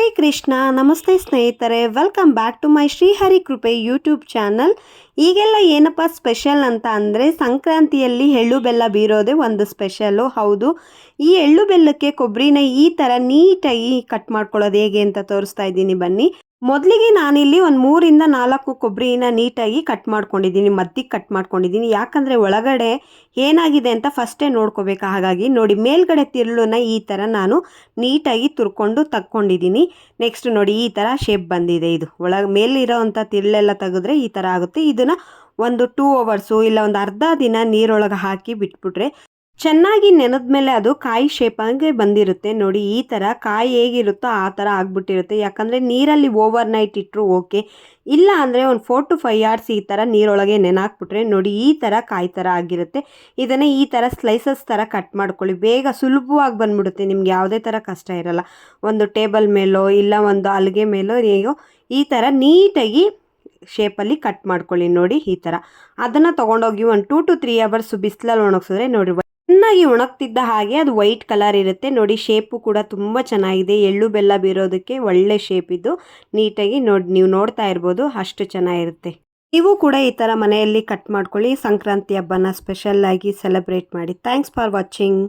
ಹರೇ ಕೃಷ್ಣ. ನಮಸ್ತೆ ಸ್ನೇಹಿತರೆ, welcome back to my Shrihari Krupe YouTube channel. ಈಗೆಲ್ಲ ಏನಪ್ಪ ಸ್ಪೆಷಲ್ ಅಂತ ಅಂದರೆ, ಸಂಕ್ರಾಂತಿಯಲ್ಲಿ ಎಳ್ಳು ಬೆಲ್ಲ ಬೀರೋದೇ ಒಂದು ಸ್ಪೆಷಲ್ಲು. ಹೌದು, ಈ ಎಳ್ಳು ಬೆಲ್ಲಕ್ಕೆ ಕೊಬ್ಬರಿನ ಈ ಥರ ನೀಟಾಗಿ ಕಟ್ ಮಾಡ್ಕೊಳ್ಳೋದು ಹೇಗೆ ಅಂತ ತೋರಿಸ್ತಾ ಇದ್ದೀನಿ ಬನ್ನಿ. ಮೊದಲಿಗೆ ನಾನಿಲ್ಲಿ ಒಂದು 3ರಿಂದ 4 ಕೊಬ್ಬರಿನ ನೀಟಾಗಿ ಕಟ್ ಮಾಡ್ಕೊಂಡಿದ್ದೀನಿ, ಮಧ್ಯಕ್ಕೆ ಕಟ್ ಮಾಡ್ಕೊಂಡಿದ್ದೀನಿ. ಯಾಕಂದರೆ ಒಳಗಡೆ ಏನಾಗಿದೆ ಅಂತ ಫಸ್ಟೇ ನೋಡ್ಕೋಬೇಕು. ಹಾಗಾಗಿ ನೋಡಿ, ಮೇಲ್ಗಡೆ ತಿರುಳನ್ನ ಈ ಥರ ನಾನು ನೀಟಾಗಿ ತುರ್ಕೊಂಡು ತಕ್ಕೊಂಡಿದ್ದೀನಿ. ನೆಕ್ಸ್ಟ್ ನೋಡಿ, ಈ ಥರ ಶೇಪ್ ಬಂದಿದೆ. ಇದು ಮೇಲಿರೋ ಅಂಥ ತಿರುಳೆಲ್ಲ ತೆಗೆದ್ರೆ ಈ ಥರ ಆಗುತ್ತೆ. ಇದನ್ನು ಒಂದು 2 ಅವರ್ಸು ಇಲ್ಲ ಒಂದು ಅರ್ಧ ದಿನ ನೀರೊಳಗೆ ಹಾಕಿ ಬಿಟ್ಬಿಟ್ರೆ ಚೆನ್ನಾಗಿ ನೆನೆದ ಮೇಲೆ ಅದು ಕಾಯಿ ಶೇಪಾಗಿ ಬಂದಿರುತ್ತೆ. ನೋಡಿ, ಈ ಥರ ಕಾಯಿ ಹೇಗಿರುತ್ತೋ ಆ ಥರ ಆಗ್ಬಿಟ್ಟಿರುತ್ತೆ. ಯಾಕಂದರೆ ನೀರಲ್ಲಿ ಓವರ್ ನೈಟ್ ಇಟ್ಟರು ಓಕೆ, ಇಲ್ಲ ಅಂದರೆ ಒಂದು 4 to 5 hours ಈ ಥರ ನೀರೊಳಗೆ ನೆನಾಕ್ಬಿಟ್ರೆ ನೋಡಿ ಈ ಥರ ಕಾಯಿ ಥರ ಆಗಿರುತ್ತೆ. ಇದನ್ನೇ ಈ ಥರ ಸ್ಲೈಸಸ್ ಥರ ಕಟ್ ಮಾಡ್ಕೊಳ್ಳಿ, ಬೇಗ ಸುಲಭವಾಗಿ ಬಂದ್ಬಿಡುತ್ತೆ. ನಿಮ್ಗೆ ಯಾವುದೇ ಥರ ಕಷ್ಟ ಇರಲ್ಲ. ಒಂದು ಟೇಬಲ್ ಮೇಲೋ ಇಲ್ಲ ಒಂದು ಹಲ್ಗೆ ಮೇಲೋ ಹೇಗೋ ಈ ಥರ ನೀಟಾಗಿ ಶೇಪಲ್ಲಿ ಕಟ್ ಮಾಡ್ಕೊಳ್ಳಿ. ನೋಡಿ ಈ ಥರ ಅದನ್ನು ತೊಗೊಂಡೋಗಿ ಒಂದು 2 to 3 hours ಬಿಸಿಲಲ್ಲಿ ಒಣಗಿಸಿದ್ರೆ ನೋಡಿ ಚೆನ್ನಾಗಿ ಒಣಗ್ತಿದ್ದ ಹಾಗೆ ಅದು ವೈಟ್ ಕಲರ್ ಇರುತ್ತೆ. ನೋಡಿ, ಶೇಪು ಕೂಡ ತುಂಬ ಚೆನ್ನಾಗಿದೆ. ಎಳ್ಳು ಬೆಲ್ಲ ಬೀರೋದಕ್ಕೆ ಒಳ್ಳೆ ಶೇಪ್ ಇದು. ನೀಟಾಗಿ ನೀವು ನೋಡ್ತಾ ಇರ್ಬೋದು, ಅಷ್ಟು ಚೆನ್ನಾಗಿರುತ್ತೆ. ನೀವು ಕೂಡ ಈ ಥರ ಮನೆಯಲ್ಲಿ ಕಟ್ ಮಾಡ್ಕೊಳ್ಳಿ. ಸಂಕ್ರಾಂತಿ ಹಬ್ಬನ ಸ್ಪೆಷಲ್ ಆಗಿ ಸೆಲೆಬ್ರೇಟ್ ಮಾಡಿ. Thanks for watching.